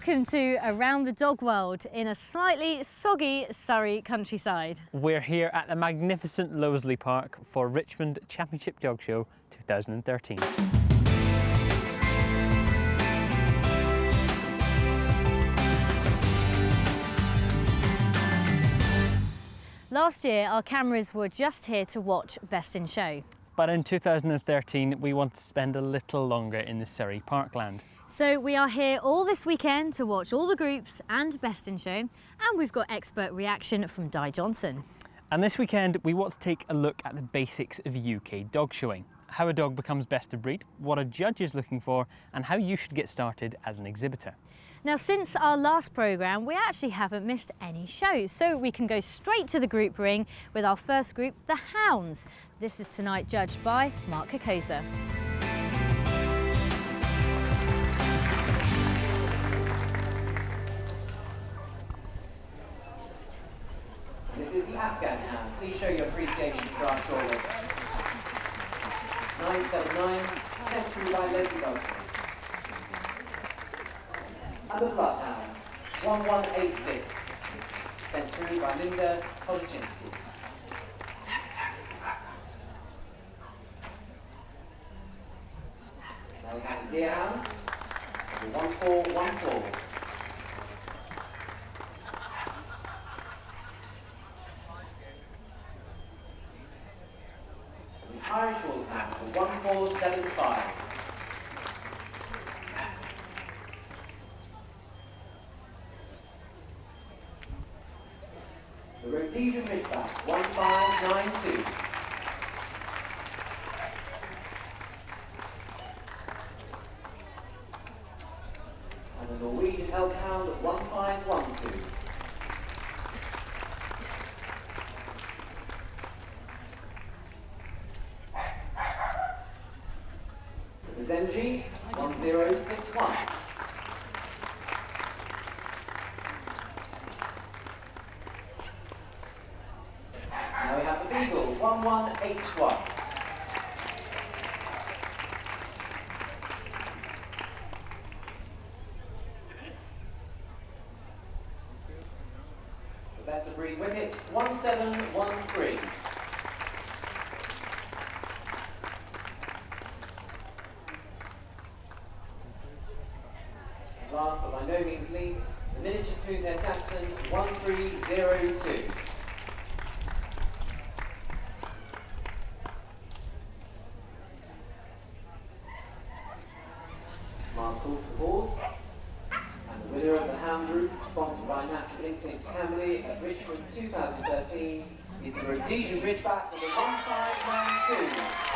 Welcome to Around the Dog World in a slightly soggy Surrey countryside. We're here at the magnificent Loseley Park for Richmond Championship Dog Show 2013. Last year our cameras were just here to watch Best in Show. But in 2013 we want to spend a little longer in the Surrey parkland. So we are here all this weekend to watch all the groups and Best in Show, and we've got expert reaction from Di Johnson. And this weekend we want to take a look at the basics of UK dog showing. How a dog becomes best of breed, what a judge is looking for, and how you should get started as an exhibitor. Now, since our last programme, we actually haven't missed any shows, so we can go straight to the group ring with our first group, the Hounds. This is tonight judged by Mark Kokosa. This is the Afghan Hound. Please show your appreciation for our shortlist. 979, sent through by Leslie Gosling. And the Bloodhound, 1186, sent through by Linda Holochinsky. Now we have the Deerhound, number 1414. The Irish Wolfhound, number 1475. The Rhodesian Ridgeback, 1592. And the Norwegian Elkhound, 1512. The Zenji, 1061. Now we have the Beagle, 1181. The Best of Breed Whippet, 1713. And last but by no means least, the Miniature Smoothhead Dachshund, 1302. Mark's called for boards, and the winner of the Hound Group, sponsored by Natural Instinct Camberley at Richmond 2013, is the Rhodesian Ridgeback number 1592.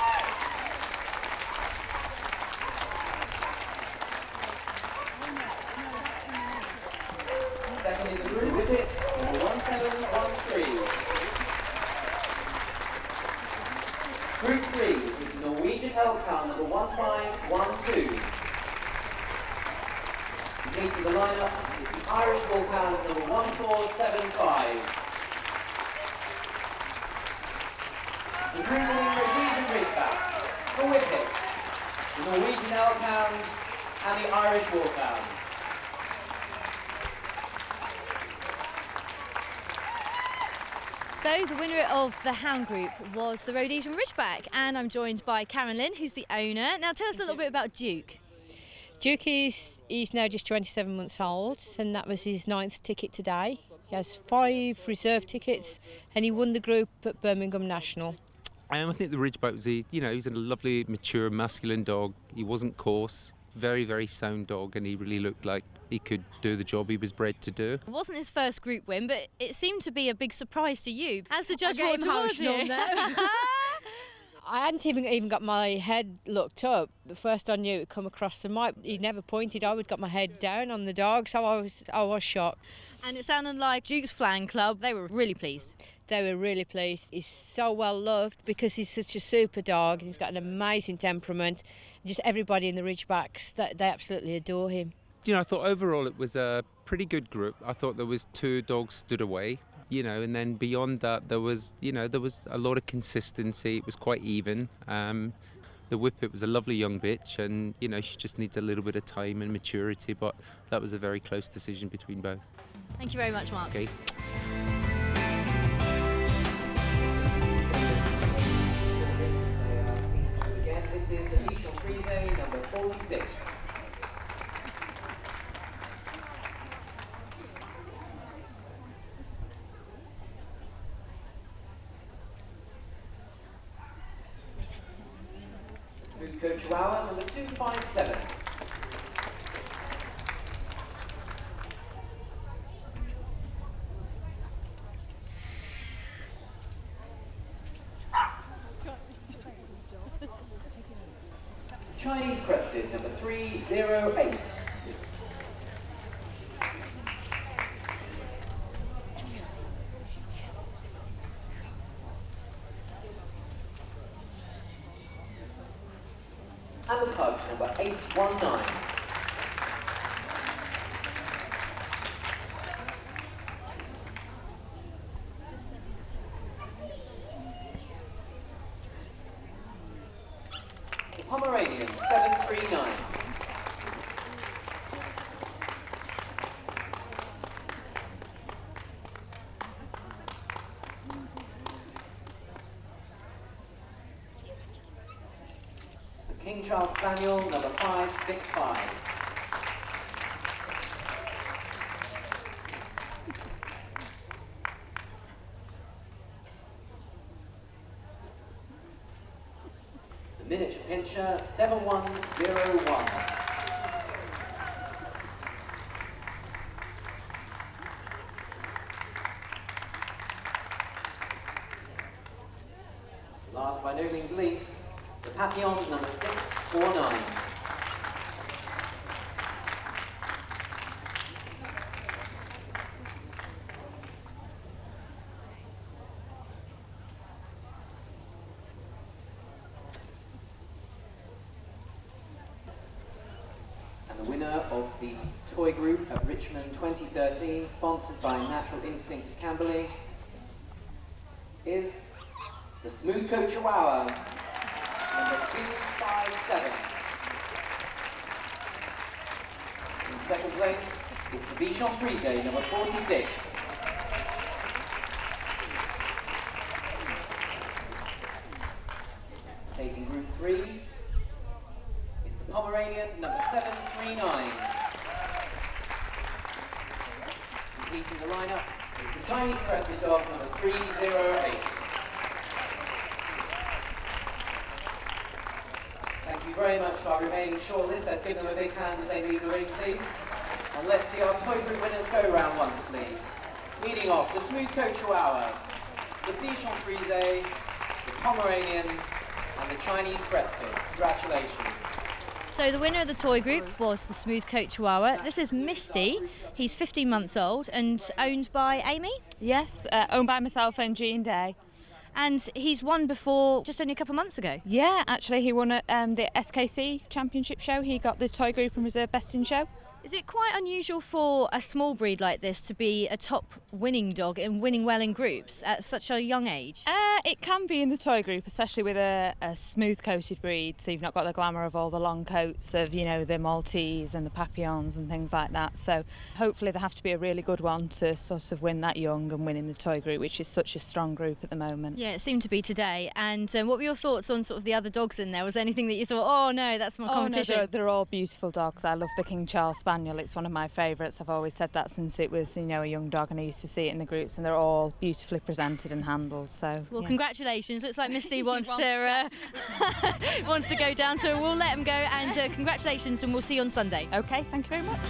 Second in the group, Whippet, number 1713. Group 3 is the Norwegian Elkhound number 1512. Completing the lineup is the Irish Wolfhound number 1475. The group-winning Rhodesian Ridgeback, the Whippet, the Norwegian Elkhound, and the Irish Wolfhound. So the winner of the Hound Group was the Rhodesian Ridgeback, and I'm joined by Karen Lynn, who's the owner. Now tell us a little bit about Duke. Duke he's now just 27 months old, and that was his 9th ticket today. He has 5 reserve tickets, and he won the group at Birmingham National. I think the Ridgeback was he was a lovely, mature, masculine dog. He wasn't coarse, very, very sound dog, and he really looked like he could do the job he was bred to do. It wasn't his first group win, but it seemed to be a big surprise to you. As the judge I walked get towards you. emotional now. I hadn't even got my head looked up. But first I knew it come across the mic. He never pointed. I would got my head down on the dog, so I was shocked. And it sounded like Duke's Flying Club, they were really pleased. They were really pleased. He's so well loved because he's such a super dog. He's got an amazing temperament. Just everybody in the Ridgebacks, they absolutely adore him. I thought overall it was a pretty good group. I thought there was 2 dogs stood away. And then beyond that there was a lot of consistency. It was quite even. The Whippet was a lovely young bitch, and you know, she just needs a little bit of time and maturity, but that was a very close decision between both. Thank you very much, Mark. Okay. This is the Bichon Frise, number 46. Smooth Coat Chihuahua, number 257. Chinese Crested, number 308. And the Pug, number 819. Pomeranian, 739. The King Charles Spaniel, number 565. Miniature Pinscher, 7101. Last by no means least, the Papillon, number 649. Of the Toy Group at Richmond 2013, sponsored by Natural Instinct of Camberley, is the Smooth Coat Chihuahua, number 257. In second place, it's the Bichon Frise, number 46. Taking Group 3, Pomeranian, number 739. Completing the lineup is the Chinese Crested Dog, number 308. Thank you very much to our remaining shortlist. Let's give them a big hand as they leave the ring, please. And let's see our Toy Group winners go round once, please. Leading off, the Smooth Coat Chihuahua, the Bichon Frise, the Pomeranian, and the Chinese Crested. Congratulations. So the winner of the toy group was the Smooth Coat Chihuahua. This is Misty. He's 15 months old and owned by Amy. Yes, owned by myself and Jean Day. And he's won before just only a couple of months ago. Yeah, actually he won at the SKC Championship show. He got the toy group and reserve best in show. Is it quite unusual for a small breed like this to be a top winning dog and winning well in groups at such a young age? It can be in the toy group, especially with a smooth coated breed, so you've not got the glamour of all the long coats of, you know, the Maltese and the Papillons and things like that. So hopefully there have to be a really good one to sort of win that young and win in the toy group, which is such a strong group at the moment. Yeah, it seemed to be today. And what were your thoughts on sort of the other dogs in there? Was there anything that you thought, oh no, that's my competition? No, they're all beautiful dogs. I love the King Charles Spaniel. It's one of my favourites. I've always said that since it was, you know, a young dog, and I used to see it in the groups, and they're all beautifully presented and handled. So, well, yeah. Congratulations. Looks like Misty wants to wants to go down, so we'll let him go. And congratulations, and we'll see you on Sunday. Okay, thank you very much.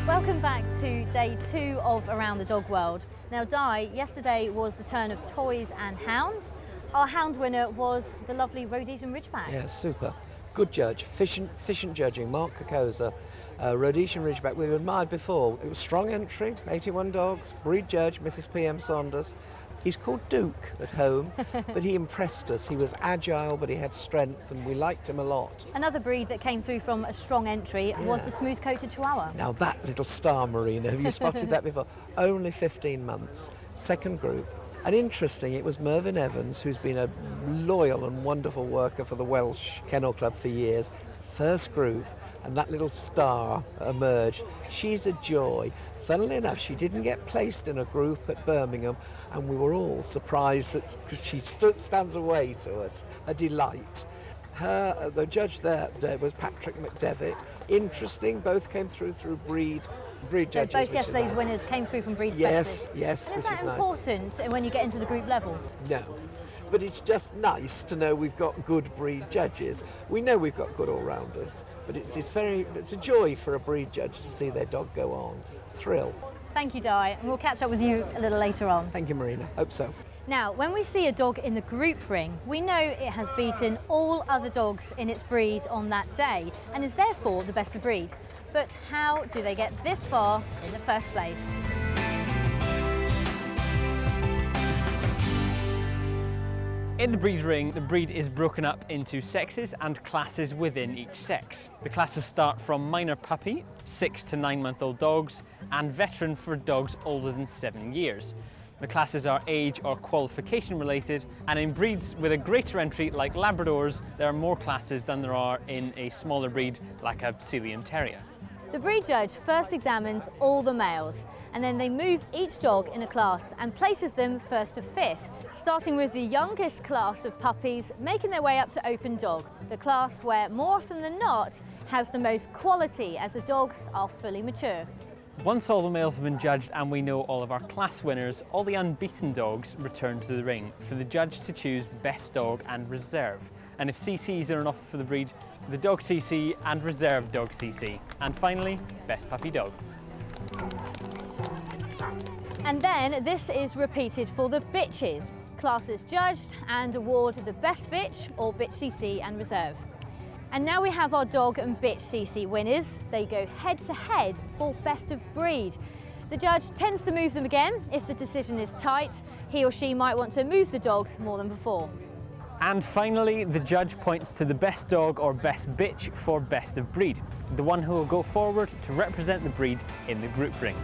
Welcome back to day 2 of Around the Dog World. Now, Di, yesterday was the turn of toys and hounds. Our hound winner was the lovely Rhodesian Ridgeback. Yeah, super. Good judge, efficient judging, Mark Kokoza. Rhodesian Ridgeback, we've admired before. It was strong entry, 81 dogs, breed judge, Mrs. P.M. Saunders. He's called Duke at home, but he impressed us. He was agile, but he had strength, and we liked him a lot. Another breed that came through from a strong entry was the smooth-coated Chihuahua. Now that little star, Marina, have you spotted that before? Only 15 months, second group, And interesting, it was Mervyn Evans, who's been a loyal and wonderful worker for the Welsh Kennel Club for years. First group, and that little star emerged. She's a joy. Funnily enough, she didn't get placed in a group at Birmingham, and we were all surprised that she stands away to us, a delight. The judge there was Patrick McDevitt. Interesting, both came through breed So judges. both yesterday's winners came through from breed specialists. Yes, Is which that is nice. important when you get into the group level? No, but it's just nice to know we've got good breed judges. We know we've got good all-rounders, but it's a joy for a breed judge to see their dog go on. Thrill. Thank you, Di, and we'll catch up with you a little later on. Thank you, Marina. Hope so. Now, when we see a dog in the group ring, we know it has beaten all other dogs in its breed on that day and is therefore the best of breed. But how do they get this far in the first place? In the breed ring, the breed is broken up into sexes and classes within each sex. The classes start from minor puppy, 6 to 9 month old dogs, and veteran for dogs older than 7 years. The classes are age or qualification related, and in breeds with a greater entry like Labradors, there are more classes than there are in a smaller breed like a Sealyham Terrier. The breed judge first examines all the males, and then they move each dog in a class and places them first to fifth, starting with the youngest class of puppies, making their way up to open dog, the class where more often than not has the most quality as the dogs are fully mature. Once all the males have been judged and we know all of our class winners, all the unbeaten dogs return to the ring for the judge to choose best dog and reserve. And if CCs are enough for the breed, the dog CC and reserve dog CC. And finally, best puppy dog. And then this is repeated for the bitches. Classes judged and award the best bitch or bitch CC and reserve. And now we have our dog and bitch CC winners. They go head to head for best of breed. The judge tends to move them again. If the decision is tight, he or she might want to move the dogs more than before. And finally, the judge points to the best dog or best bitch for best of breed, the one who will go forward to represent the breed in the group ring.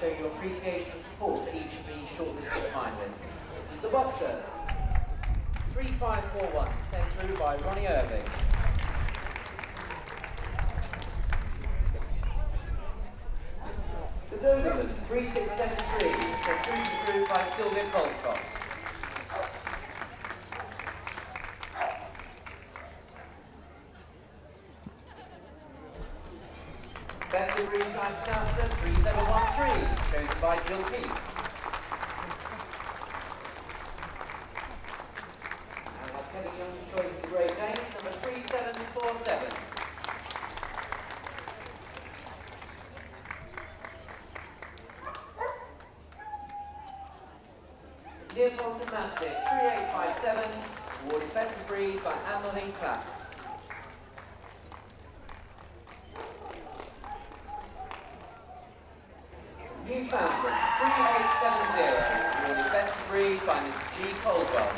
Show your appreciation and support for each of the shortlisted finalists. The Boxer, 3541, sent through by Ronnie Irving. The Doberman, 3673, sent through to the group by Sylvia Coldcross. Best of breed Giant Schnauzer, 3713, chosen by Jill Peake. And our Kevin Young's choice of Great Danes, number 3747. Neapolitan Mastiff, 3857, awarded Best of Breed by Anne-Marie Class. Newfoundland, 3870, awarded Best of Breed by Mr. G. Caldwell.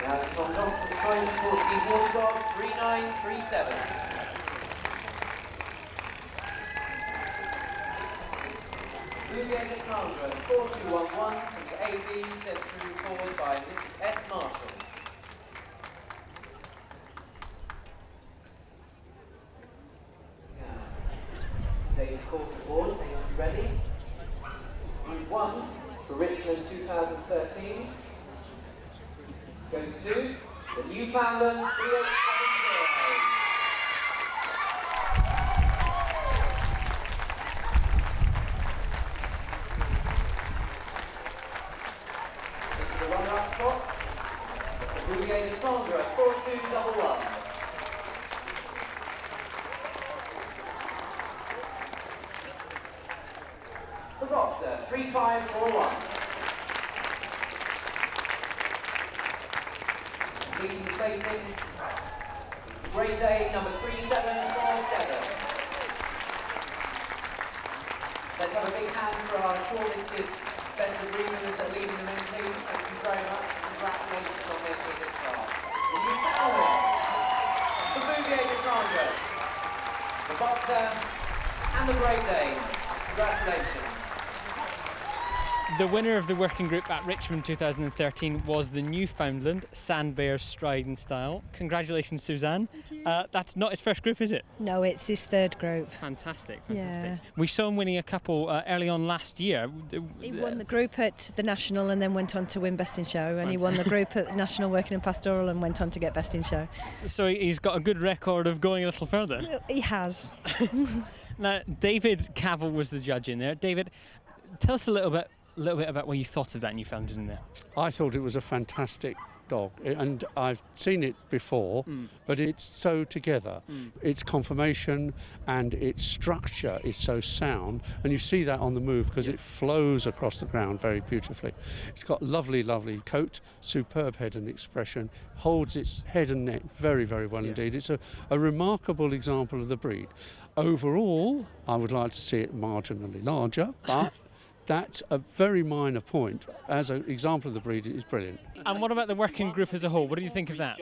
Now it's Tom Johnson's choice of Portuguese Water Dog, 3937. Bouvier de Candre, 4211, from the AV, sent through forward by Mrs. S. Marshall. David Corker board, so he's ready. Group 1 for Richmond 2013 goes to the Newfoundland 3870. spot. Roulier de Flandre, 4211. The Boxer, 3541. Completing the placings. Great Day, number 3747. Let's have a big hand for our shortlisted best of breed winners that are leading them in, please. Thank you very much. Congratulations on making it this far. The Newfoundland, the Bouvier de Flandre, the Boxer, and the Great Dane. Congratulations. The winner of the working group at Richmond 2013 was the Newfoundland Sand Bear Stride and Style. Congratulations, Suzanne. That's not his first group, is it? No, it's his third group. Fantastic. Yeah. We saw him winning a couple early on last year. He won the group at the National and then went on to win Best in Show, and he won the group at the National working in Pastoral and went on to get Best in Show. So he's got a good record of going a little further. He has. Now, David Cavell was the judge in there. David, tell us a little bit about what you thought of that Newfoundland in there. I thought it was a fantastic dog, and I've seen it before, but it's so together. Its conformation and its structure is so sound, and you see that on the move because it flows across the ground very beautifully. It's got lovely, lovely coat, superb head and expression, holds its head and neck very, very well indeed. It's a remarkable example of the breed. Overall, I would like to see it marginally larger, but that's a very minor point. As an example of the breed, it is brilliant. And what about the working group as a whole? What do you think of that?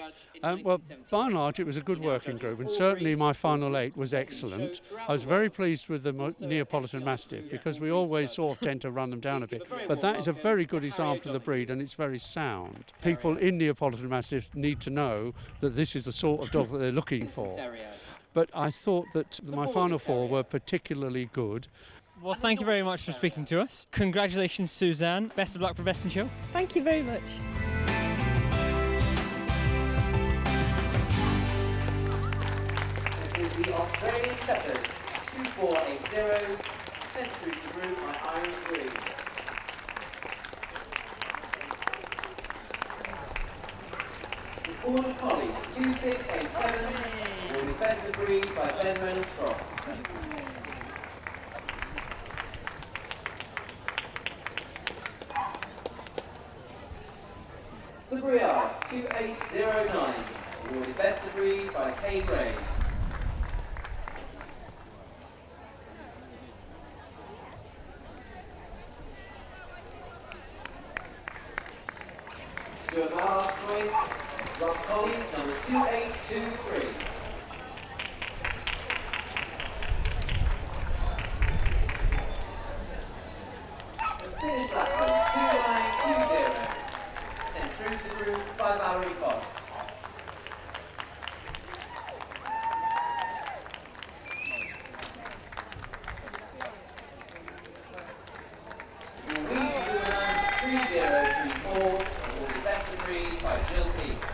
Well, by and large, it was a good working group, and certainly my final 8 was excellent. I was very pleased with the Neapolitan Mastiff because we always sort of tend to run them down a bit. But that is a very good example of the breed, and it's very sound. People in Neapolitan Mastiffs need to know that this is the sort of dog that they're looking for. But I thought that my final 4 were particularly good. Well, thank you very much for speaking to us. Congratulations, Suzanne. Best of luck for Best in Show. Thank you very much. This is the Australian Shepherd, 2480, sent through to the group by Irene Green. The Border Collie, 2687, will be best of breed by Ben Reynolds Frost. The Briard, 2809, awarded best of breed by Kay Graves. Stuart Mallard's choice, Rob Collins, number 2823. Finish Lapland, 2920. Sent through to the group by Valerie Foss. Norwegian Luminary 3034 will be best of breed by Jill Peake.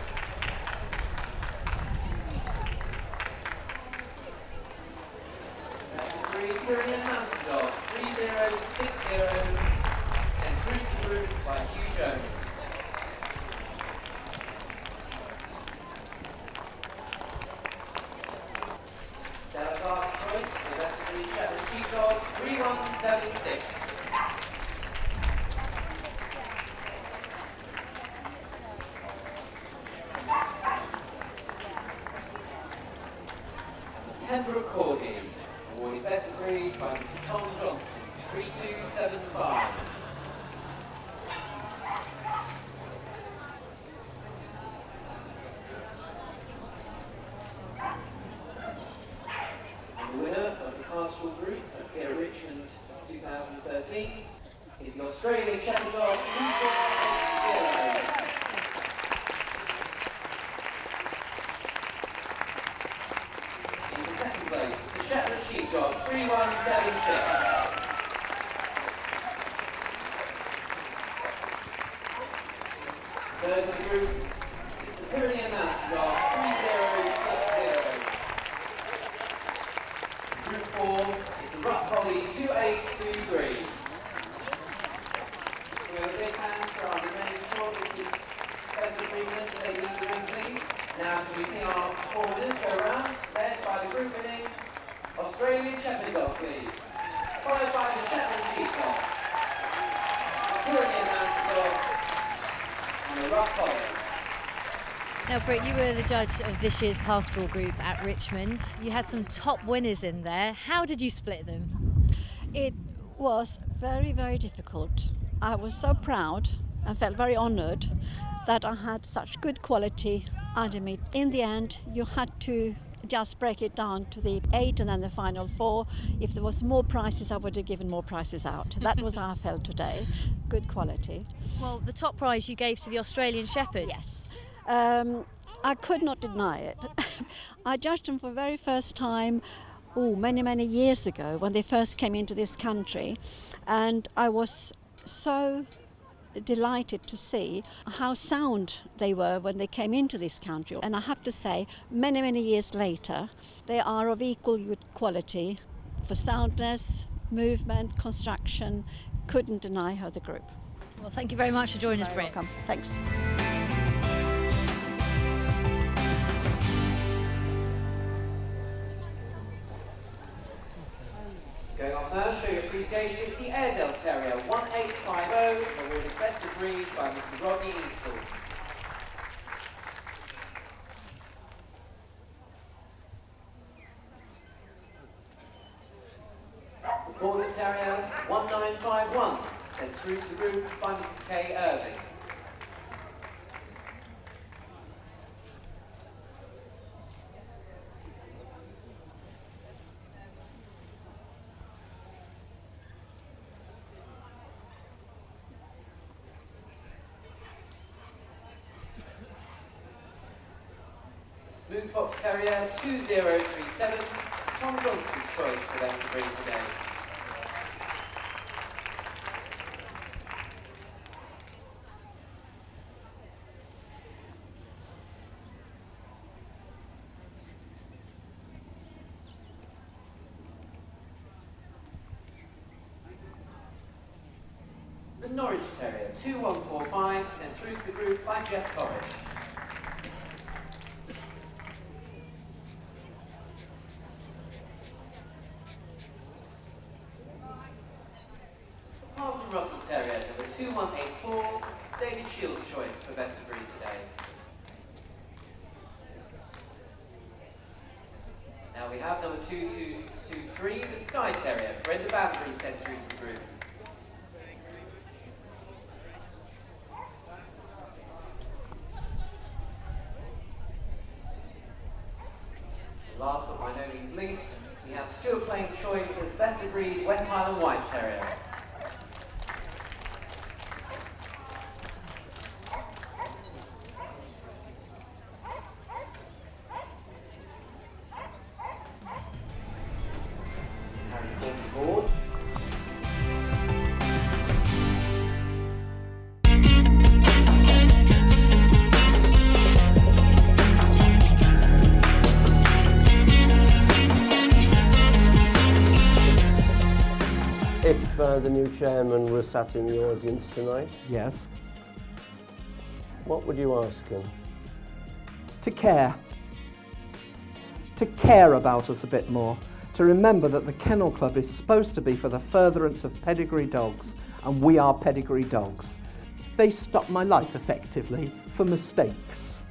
Best of breed Pyrenean Mountain Dog 3060, sent through to the group by Hugh Jones. Stella Clark's choice for the best of breed Shepherd Sheepdog 3176. Pembroke Corgi, awarded best of breed by Mr. Tom Johnston 3275. And the winner of the Pastoral group at Richmond 2013 is the Australian Shepherd Dog 2480. In the second place, the Shepherd Sheepdog 3176. Third of the group is the Pyrenean Mountain Dog 3060. Group 4 is the Rough Collie 2823. We have a big hand for our remaining shortlisted rough collar. Now, Britt, you were the judge of this year's Pastoral group at Richmond. You had some top winners in there. How did you split them? It was very, very difficult. I was so proud and felt very honoured that I had such good quality under me. In the end, you had to just break it down to the 8 and then the final 4. If there was more prizes, I would have given more prizes out. That was how I felt today. Good quality. Well, the top prize you gave to the Australian Shepherd. Yes. I could not deny it. I judged them for the very first time many, many years ago when they first came into this country, and I was so delighted to see how sound they were when they came into this country. And I have to say, many, many years later, they are of equal good quality for soundness, movement, construction. Couldn't deny her the group. Well, thank you very much for joining us, Britt. Welcome. Thanks. Going off now, show your appreciation, it's the Airedale Terrier 1850, awarded Best of Breed by Mr. Rodney Eastle. The Border Terrier 1951, sent through to the group by Mrs. Kay Irving. Smooth Fox Terrier 2037, Tom Johnson's choice for Best of Breed today. The Norwich Terrier 2145, sent through to the group by Jeff Corridge. Russell Terrier number 2184, David Shields' choice for Best of Breed today. Now we have number 2223, the Skye Terrier, Brenda Banbury, sent through to the group. Last but by no means least, we have Stuart Plain's choice as Best of Breed West Highland White Terrier. If the new chairman was sat in the audience tonight, yes, what would you ask him? to care about us a bit more, to remember that the Kennel Club is supposed to be for the furtherance of pedigree dogs, and we are pedigree dogs. They stopped my life effectively for mistakes.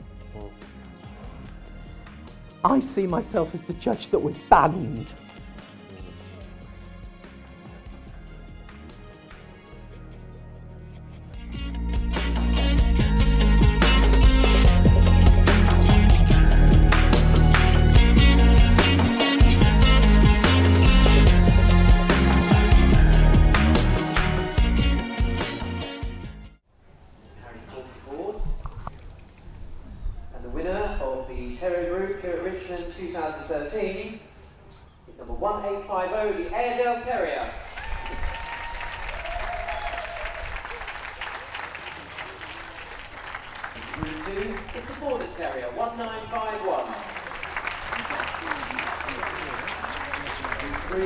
I see myself as the judge that was banned. Terrier group here at Richmond 2013 is number 1850, the Airedale Terrier. Group 2 is the Border Terrier 1951. Group 3,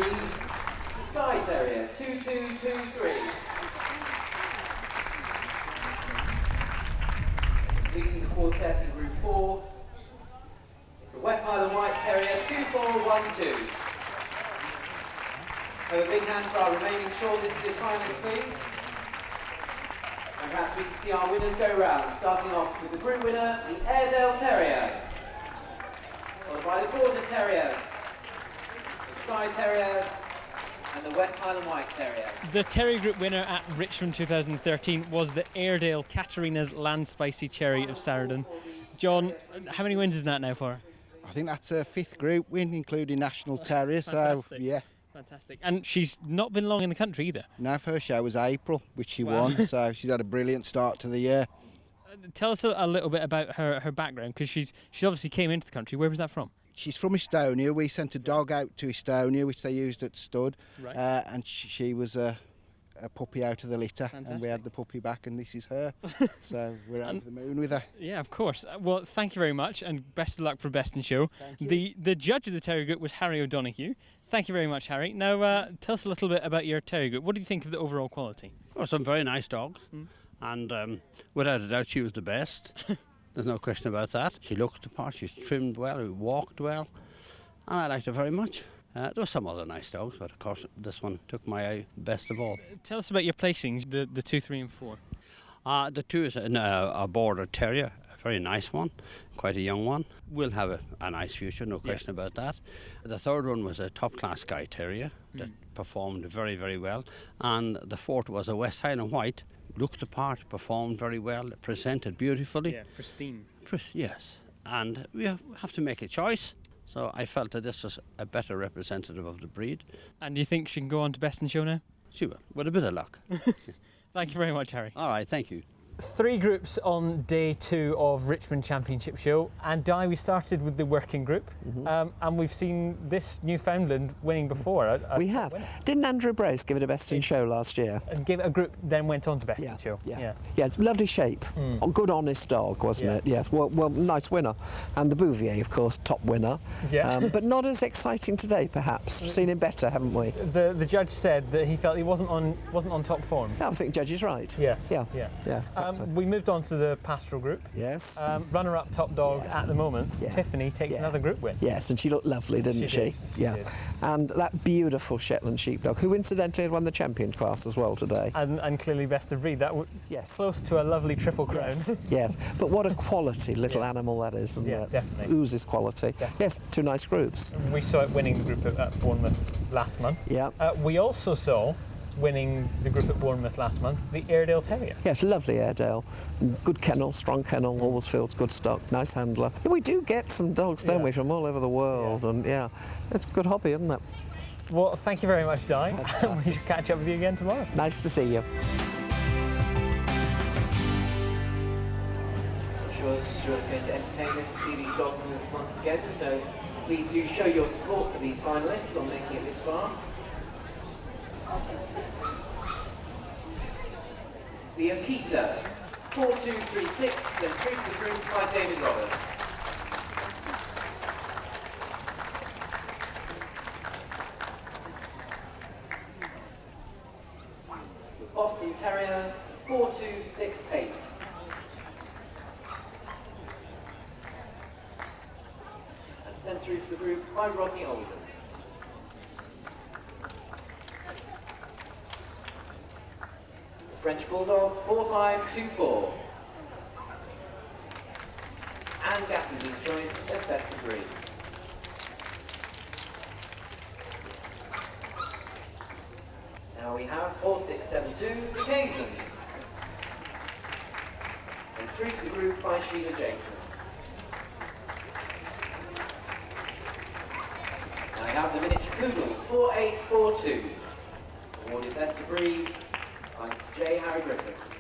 the Skye Terrier 2223. Completing the quartet in Group 4 is the West Highland White Terrier 2412. Have a big hand for our remaining shortlisted finalists, please. And perhaps we can see our winners go round, starting off with the group winner, the Airedale Terrier, followed by the Border Terrier, the Skye Terrier, and the West Highland White Terrier. The Terrier Group winner at Richmond 2013 was the Airedale Katarina's Land Spicy Cherry of Sarandon. John, how many wins is that now for? I think that's her 5th group win, including National Terrier, so yeah. Fantastic. And she's not been long in the country either. No, first show was April, which she won, so she's had a brilliant start to the year. Tell us a little bit about her background, because she obviously came into the country. Where was that from? She's from Estonia. We sent a dog out to Estonia, which they used at stud, Right. And she was a puppy out of the litter. Fantastic. And we had the puppy back, and this is her. So we're over the moon with her. Yeah, of course. Well, thank you very much, and best of luck for Best in Show. Thank you. The judge of the Terrier Group was Harry O'Donoghue. Thank you very much, Harry. Now, tell us a little bit about your Terrier Group. What do you think of the overall quality? Oh, some very nice dogs, and without a doubt she was the best. There's no question about that. She looked the part, she was trimmed well, she walked well, and I liked her very much. There were some other nice dogs, but of course this one took my eye best of all. Tell us about your placings, the 2, 3 and 4. The 2 is a Border Terrier, a very nice one, quite a young one. Will have a nice future, no question about that. The 3rd one was a top-class Skye Terrier that performed very, very well. And the 4th was a West Highland White, looked the part, performed very well, presented beautifully. Yeah, pristine. Yes, and we have to make a choice. So I felt that this was a better representative of the breed. And do you think she can go on to Best in Show now? She will, with a bit of luck. Thank you very much, Harry. All right, thank you. 3 groups on day 2 of Richmond Championship Show, and Di, we started with the working group, and we've seen this Newfoundland winning before. We have. Didn't Andrew Brace give it a Best in Show last year? And gave it a group, then went on to Best in Show. Yeah, it's lovely shape. A good, honest dog, wasn't it? Yes. Well, nice winner, and the Bouvier, of course, top winner. Yeah. But not as exciting today, perhaps. We've seen him better, haven't we? The judge said that he felt he wasn't on top form. Yeah, I think judge is right. Yeah. Exactly. We moved on to the Pastoral group. Yes. Runner-up top dog at the moment, Tiffany takes another group win. Yes, and she looked lovely, didn't she? She did. And that beautiful Shetland sheepdog, who incidentally had won the champion class as well today. And clearly best of breed. That close to a lovely triple crown. Yes, but what a quality little animal that is, isn't it? Definitely. Oozes quality. Definitely. Yes, 2 nice groups. We saw it winning the group at Bournemouth last month. Yeah. We also saw winning the group at Bournemouth last month, the Airedale Terrier. Yes, lovely Airedale. Good kennel, strong kennel, always feels good stock, nice handler. Yeah, we do get some dogs, don't we, from all over the world, and it's a good hobby, isn't it? Well, thank you very much, Di. We should catch up with you again tomorrow. Nice to see you. I'm sure Stuart's going to entertain us to see these dogs move once again, so please do show your support for these finalists on making it this far. This is the Okita, 4236, and through to the group by David Roberts. The Boston Terrier, 4268. And sent through to the group by Rodney Oldham. French Bulldog, 4524. And Gattinger's choice as best of breed. Now we have 4672, the Kazand. Sent through to the group by Sheila Jacob. Now we have the miniature poodle, 4842. Awarded best of breed by Mr. J. Harry Griffiths.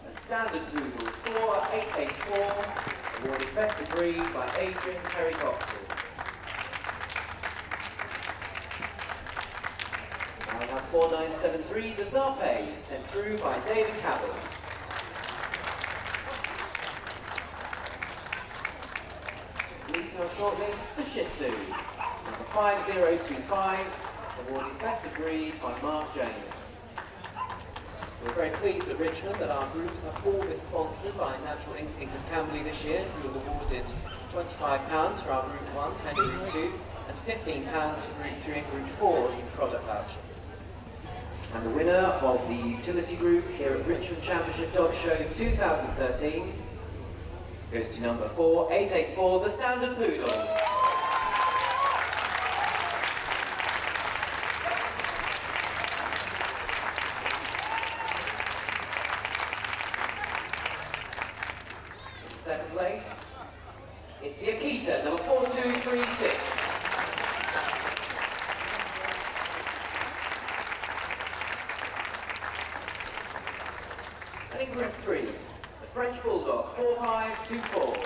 A standard poodle, 4884, awarded best of breed by Adrian Perry Coxall. Now we have 4973, the Zarpe, sent through by David Cabell. Completing our shortlist, the Shih Tzu, number 5025, awarded best of breed by Mark James. We're very pleased at Richmond that our groups have all been sponsored by Natural Instinct of Camberley this year, who have awarded £25 for our Group 1 and Group 2, and £15 for Group 3 and Group 4 in product voucher. And the winner of the utility group here at Richmond Championship Dog Show 2013 goes to number 4884, the Standard Poodle. Second place, it's the Akita, number 4236. And in Group 3, the French Bulldog, 4524.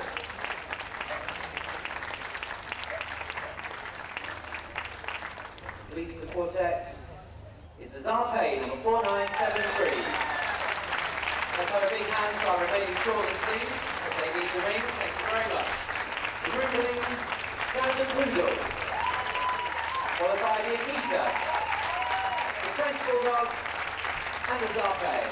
Leading the quartet is the Zarpay, number 4973. Let's have a big hand for our remaining shortlist, please, as they leave the ring. Thank you very much. The group winning Standard Poodle, followed by the Akita, the French Bulldog, and the Zarpay.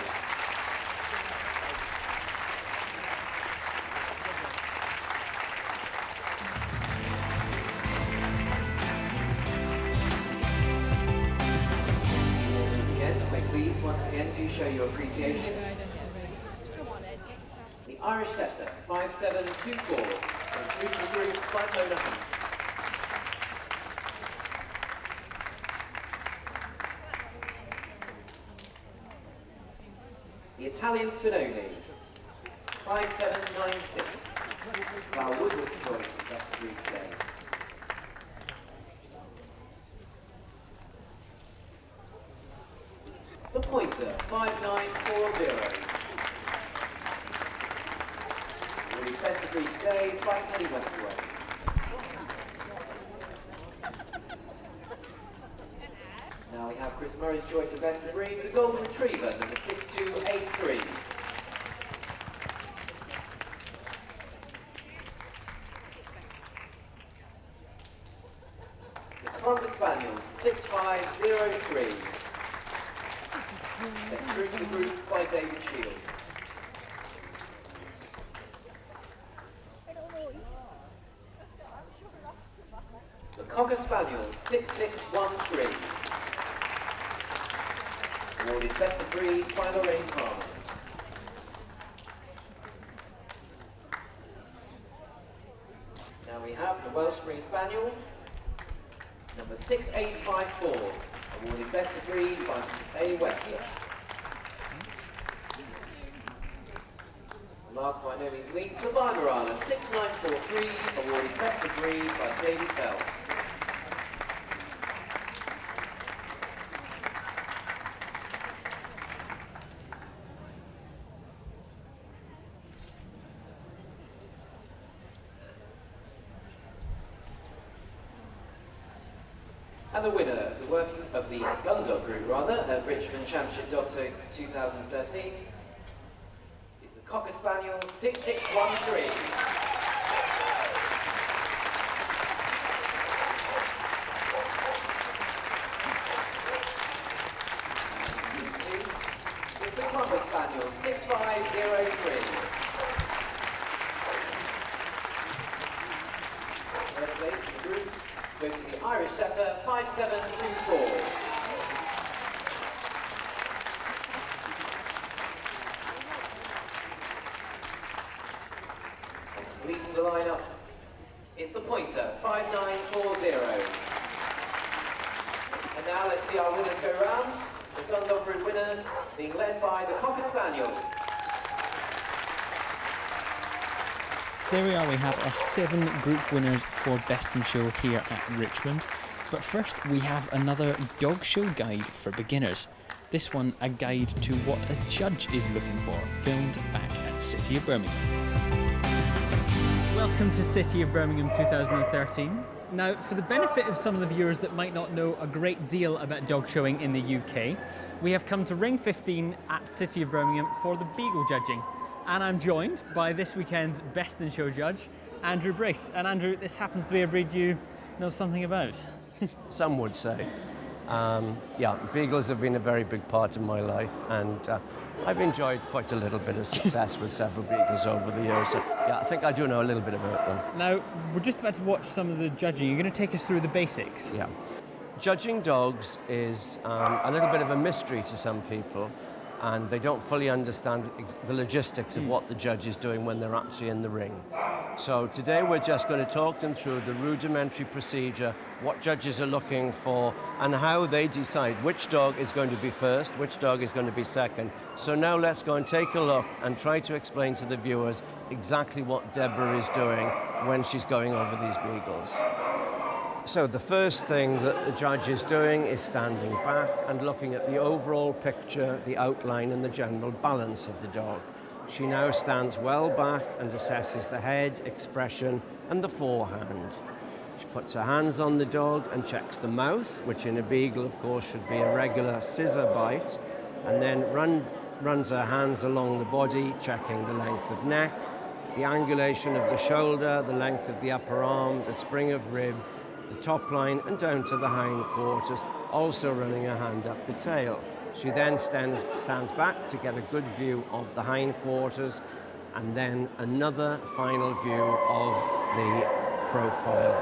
So please, once again, do show your appreciation. The Irish Setter, 5724, so through to the group by Mona Hunt. The Italian Spinoni, 5796, Val Woodward's choice of best of breed today. The Pointer, 5940. Really best of breed today by Penny Westaway. Now we have Chris Murray's choice of best of breed, the Golden Retriever, number 6283. The Cocker Spaniel, 6503. Sent through to the group by David Shields. The Cocker Spaniel, 6613. Awarded best of breed by Lorraine Palmer. Now we have the Welsh Spring Spaniel, number 6854. Awarded best of breed by Mrs. A. Webster. Last but by no means least, the Weimaraner, 6943, awarded best of breed by David Bell. And the winner, the working of the Gundog group rather, at Richmond Championship Dog Show 2013 is the Cocker Spaniel 6613. Is the Cocker Spaniel 6503. Third place in the group goes to the Irish Setter 5724. And completing the lineup is the Pointer 5940. And now let's see our winners go round. The Gundog Group winner being led by the Cocker Spaniel. There we are, we have our 7 group winners for Best in Show here at Richmond. But first we have another dog show guide for beginners. This one a guide to what a judge is looking for, filmed back at City of Birmingham. Welcome to City of Birmingham 2013. Now, for the benefit of some of the viewers that might not know a great deal about dog showing in the UK, we have come to Ring 15 at City of Birmingham for the Beagle judging. And I'm joined by this weekend's Best in Show judge, Andrew Brace. And Andrew, this happens to be a breed you know something about. Some would say. Yeah, beagles have been a very big part of my life, and I've enjoyed quite a little bit of success with several beagles over the years. So, yeah, I think I do know a little bit about them. Now, we're just about to watch some of the judging. You're going to take us through the basics. Yeah. Judging dogs is a little bit of a mystery to some people, and they don't fully understand the logistics of what the judge is doing when they're actually in the ring. So today we're just going to talk them through the rudimentary procedure, what judges are looking for, and how they decide which dog is going to be first, which dog is going to be second. So now let's go and take a look and try to explain to the viewers exactly what Deborah is doing when she's going over these beagles. So the first thing that the judge is doing is standing back and looking at the overall picture, the outline and the general balance of the dog. She now stands well back and assesses the head, expression and the forehand. She puts her hands on the dog and checks the mouth, which in a beagle of course should be a regular scissor bite, and then runs her hands along the body, checking the length of neck, the angulation of the shoulder, the length of the upper arm, the spring of rib, the top line and down to the hind quarters, also running her hand up the tail. She then stands back to get a good view of the hind quarters and then another final view of the profile.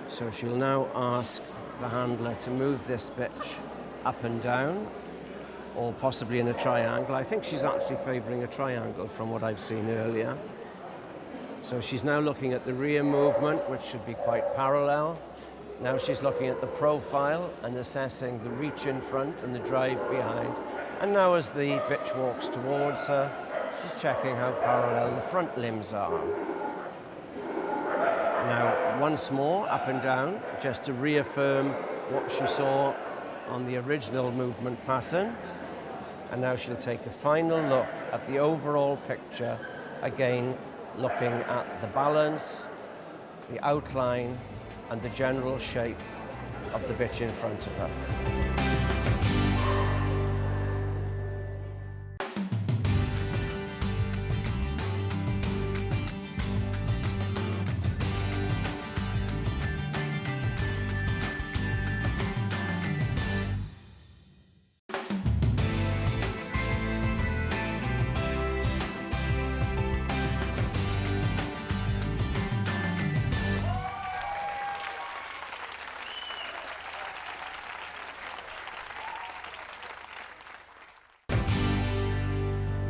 So she'll now ask the handler to move this bitch up and down, or possibly in a triangle. I think she's actually favouring a triangle from what I've seen earlier. So she's now looking at the rear movement, which should be quite parallel. Now she's looking at the profile and assessing the reach in front and the drive behind. And now as the bitch walks towards her, she's checking how parallel the front limbs are. Now, once more, up and down, just to reaffirm what she saw on the original movement pattern. And now she'll take a final look at the overall picture, again, looking at the balance, the outline, and the general shape of the bitch in front of her.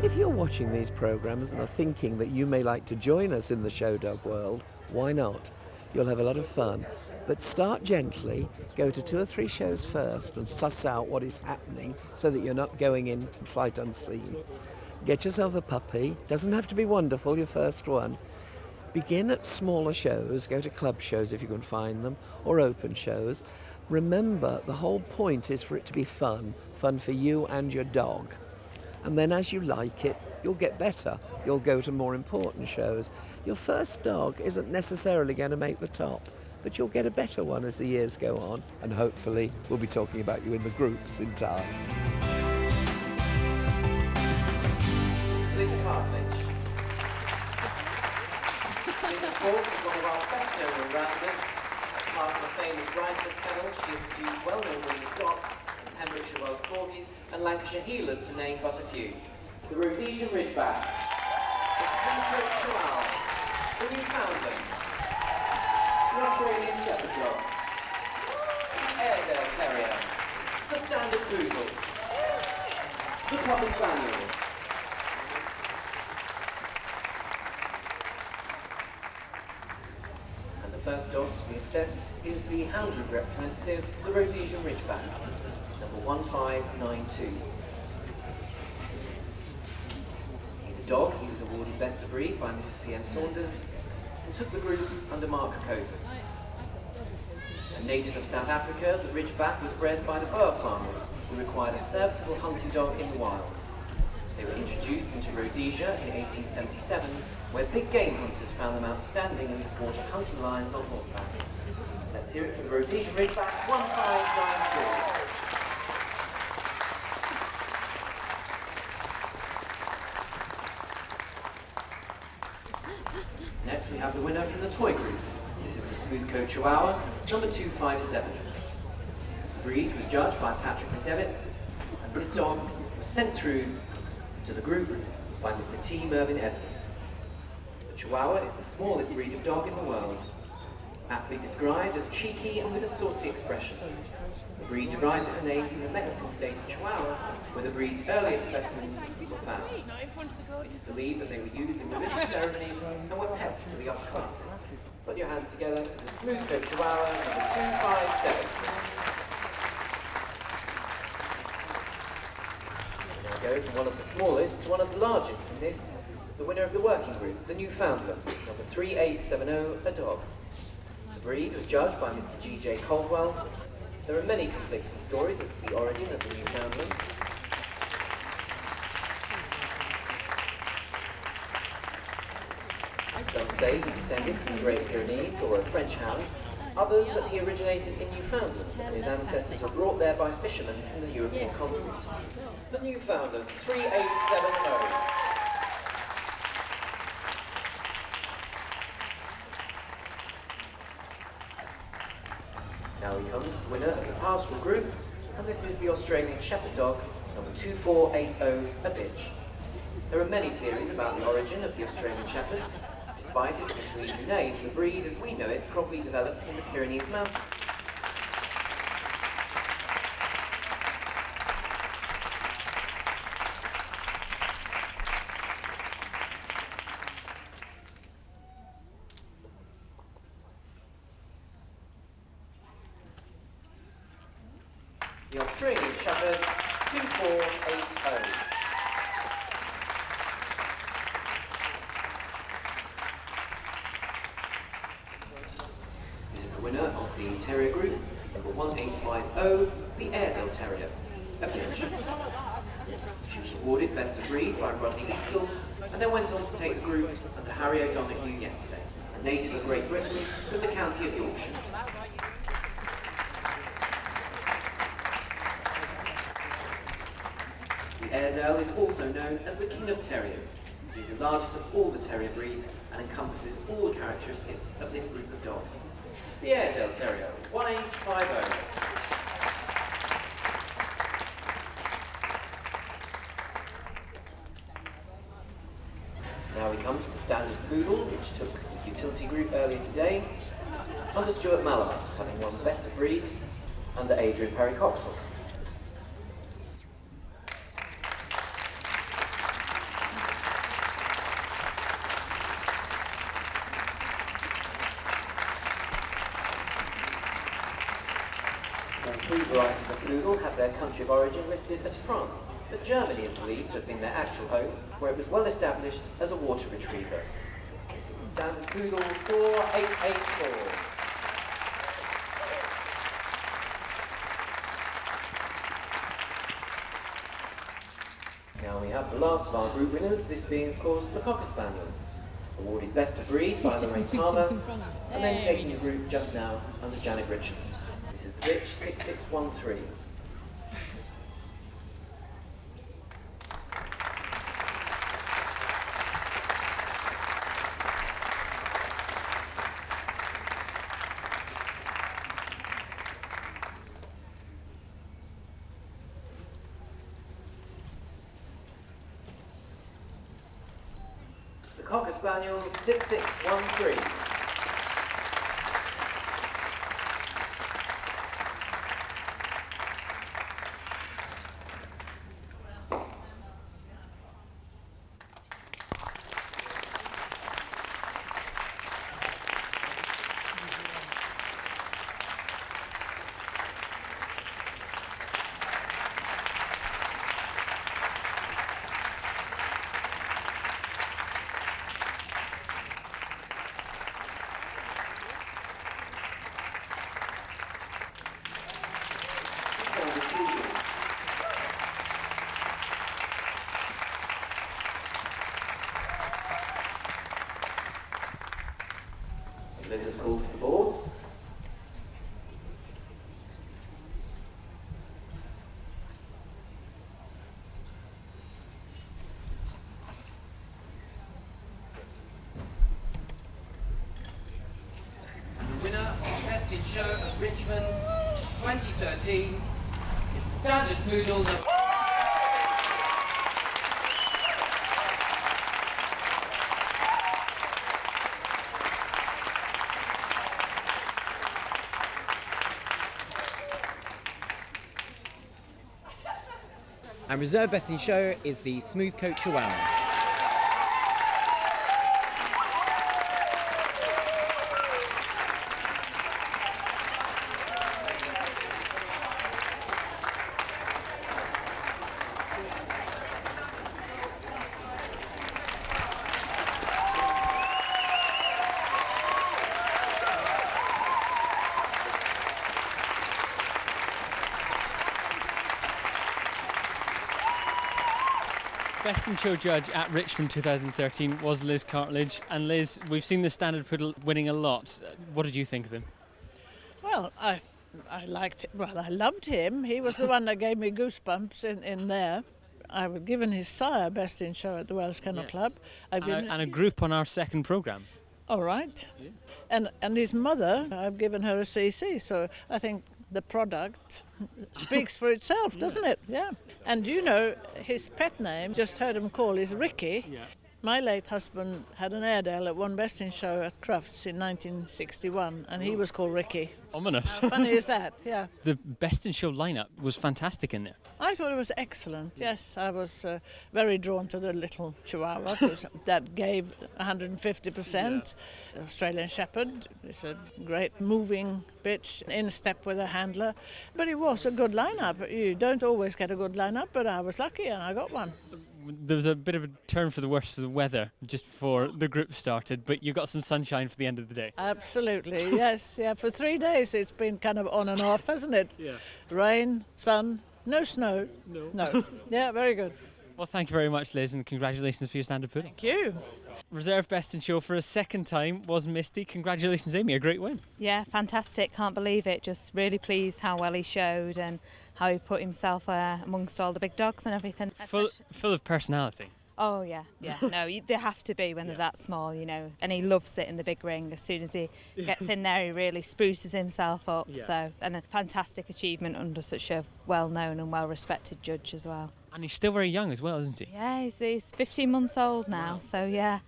If you're watching these programmes and are thinking that you may like to join us in the show dog world, why not? You'll have a lot of fun. But start gently, go to 2 or 3 shows first and suss out what is happening so that you're not going in sight unseen. Get yourself a puppy. Doesn't have to be wonderful, your first one. Begin at smaller shows, go to club shows if you can find them, or open shows. Remember, the whole point is for it to be fun for you and your dog. And then as you like it, you'll get better. You'll go to more important shows. Your first dog isn't necessarily going to make the top, but you'll get a better one as the years go on. And hopefully we'll be talking about you in the groups in time. Liz Cartridge. Liz, of course, is one of our best known all-rounders. As part of the famous Riceley kennel, she has produced well-known breeding stock, Pembrokeshire Welsh Corgis and Lancashire Heelers, to name but a few. The Rhodesian Ridgeback, the Smooth-Coat Chihuahua, the Newfoundland, the Australian Shepherd Dog, the Airedale Terrier, the Standard Poodle, the Cocker Spaniel, and the first dog to be assessed is the Hound Group representative, the Rhodesian Ridgeback, number 1592. He's a dog. He was awarded Best of Breed by Mr. P.M. Saunders and took the group under Mark Kokoza. A native of South Africa, the Ridgeback was bred by the Boer farmers who required a serviceable hunting dog in the wilds. They were introduced into Rhodesia in 1877, where big game hunters found them outstanding in the sport of hunting lions on horseback. Let's hear it for the Rhodesian Ridgeback 1592. Next we have the winner from the toy group. This is the Smooth-Coat Chihuahua, number 257. The breed was judged by Patrick McDevitt, and this dog was sent through to the group by Mr. T. Mervyn Evans. The Chihuahua is the smallest breed of dog in the world. Aptly described as cheeky and with a saucy expression. The breed derives its name from the Mexican state of Chihuahua, where the breed's earliest specimens were found. It is believed that they were used in religious ceremonies and were pets to the upper classes. Put your hands together for the smooth-coat Chihuahua number 257. We now go from one of the smallest to one of the largest in this, the winner of the working group, the Newfoundland, number 3870, a dog. The breed was judged by Mr. G.J. Caldwell. There are many conflicting stories as to the origin of the Newfoundland. Some say he descended from the Great Pyrenees or a French hound, others that he originated in Newfoundland and his ancestors were brought there by fishermen from the European continent. The Newfoundland 3870. Now we come to the winner of the Pastoral group, and this is the Australian Shepherd dog, number 2480, a bitch. There are many theories about the origin of the Australian Shepherd. Despite its misleading name, the breed as we know it probably developed in the Pyrenees Mountains. The Australian Shepherd 2480. This is the winner of the Terrier group, number 1850, the Airedale Terrier, a bitch. She was awarded Best of Breed by Rodney Eastle, and then went on to take the group under Harry O'Donoghue yesterday, a native of Great Britain from the county of Yorkshire. The Airedale is also known as the King of Terriers. He is the largest of all the terrier breeds and encompasses all the characteristics of this group of dogs. The Airedale Terrier, 1850. Now we come to the Standard Poodle, which took the utility group earlier today, under Stuart Mallard, having won the Best of Breed, under Adrian Perry-Coxall. Three varieties of poodle have their country of origin listed as France, but Germany is believed to have been their actual home, where it was well established as a water retriever. This is the Standard Poodle 4884. Now we have the last of our group winners, this being of course the Cocker Spaniel, awarded Best of Breed by Lorraine Palmer, and then taking the group just now under Janet Richards. This is the bitch 6613. The Cocker Spaniel 6613. Liz has called for the boards. The winner of the Best in Show of Richmond 2013 is the Standard Poodle number. And reserve best in show is the Smooth Coat Chihuahua. Best in Show judge at Richmond 2013 was Liz Cartridge. And Liz, we've seen the Standard Poodle winning a lot. What did you think of him? Well, I loved him. He was the one that gave me goosebumps in there. I've given his sire Best in Show at the Welsh Kennel Club. And a group on our second programme. All right. Yeah. And his mother, I've given her a CC, so I think the product speaks for itself, doesn't it? Yeah. And you know, his pet name, just heard him call, is Ricky. Yeah. My late husband had an Airedale that won Best in Show at Crufts in 1961, and he was called Ricky. Ominous. How funny is that? Yeah. The Best in Show lineup was fantastic in there. I thought it was excellent. Yes, I was very drawn to the little Chihuahua because that gave 150%. The Australian Shepherd is a great moving bitch, in step with a handler. But it was a good lineup. You don't always get a good lineup, but I was lucky and I got one. There was a bit of a turn for the worse of the weather just before the group started, but you got some sunshine for the end of the day. Absolutely, yes. Yeah, for 3 days it's been kind of on and off, hasn't it? Yeah. Rain, sun, no snow. No. Yeah, very good. Well, thank you very much, Liz, and congratulations for your Standard Poodle. Thank you. Reserve Best in Show for a second time was Misty. Congratulations, Amy, a great win. Yeah, fantastic. Can't believe it. Just really pleased how well he showed and how he put himself amongst all the big dogs and everything. Full of personality. Oh, yeah. No, they have to be when they're that small, you know. And he loves it in the big ring. As soon as he gets in there, he really spruces himself up. Yeah. So, and a fantastic achievement under such a well-known and well-respected judge as well. And he's still very young as well, isn't he? Yeah, he's 15 months old now. Wow. So, yeah.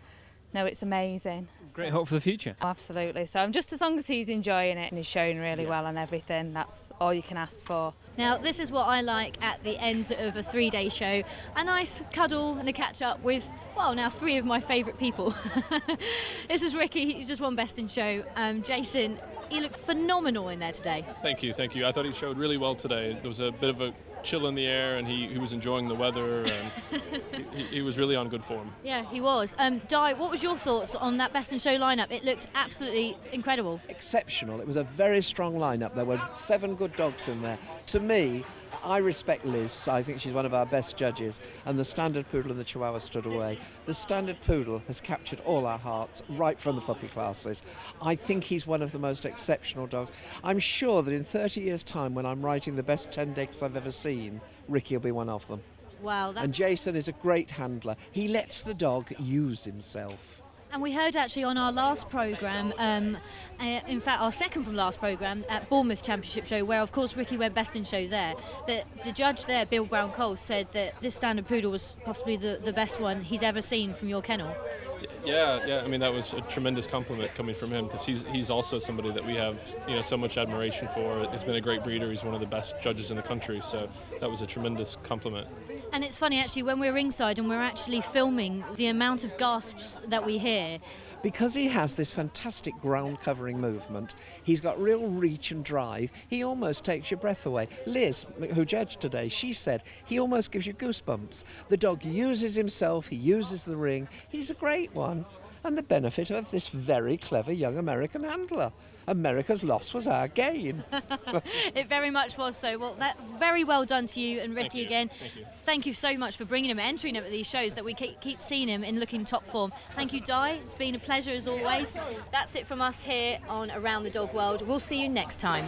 No, it's amazing. Great hope for the future. Absolutely. So I'm just as long as he's enjoying it and he's showing really well and everything, that's all you can ask for. Now, this is what I like at the end of a 3-day show. A nice cuddle and a catch-up with, well, now 3 of my favourite people. This is Ricky, he's just won Best in Show. Jason, you look phenomenal in there today. Thank you. I thought he showed really well today. There was a bit of a chill in the air and he was enjoying the weather and he was really on good form. Yeah, he was. Di, what was your thoughts on that Best in Show lineup? It looked absolutely incredible. Exceptional. It was a very strong lineup. There were 7 good dogs in there. To me, I respect Liz. I think she's one of our best judges, and the Standard Poodle and the Chihuahua stood away. The Standard Poodle has captured all our hearts right from the puppy classes. I think he's one of the most exceptional dogs. I'm sure that in 30 years' time, when I'm writing the best 10 dogs I've ever seen, Ricky will be one of them. Wow, And Jason is a great handler. He lets the dog use himself. And we heard actually on our last programme, in fact our second from last programme at Bournemouth Championship Show, where of course Ricky went Best in Show there, that the judge there, Bill Brown-Cole, said that this Standard Poodle was possibly the best one he's ever seen from your kennel. Yeah. I mean, that was a tremendous compliment coming from him because he's also somebody that we have so much admiration for. He's been a great breeder. He's one of the best judges in the country. So that was a tremendous compliment. And it's funny actually when we're ringside and we're actually filming, the amount of gasps that we hear. Because he has this fantastic ground covering movement, he's got real reach and drive, he almost takes your breath away. Liz, who judged today, she said he almost gives you goosebumps. The dog uses himself, he uses the ring, he's a great one. And the benefit of this very clever young American handler. America's loss was our gain. It very much was so. Well, very well done to you and Ricky again. Thank you. Thank you so much for bringing him, entering him at these shows that we keep seeing him in looking top form. Thank you, Di. It's been a pleasure as always. That's it from us here on Around the Dog World. We'll see you next time.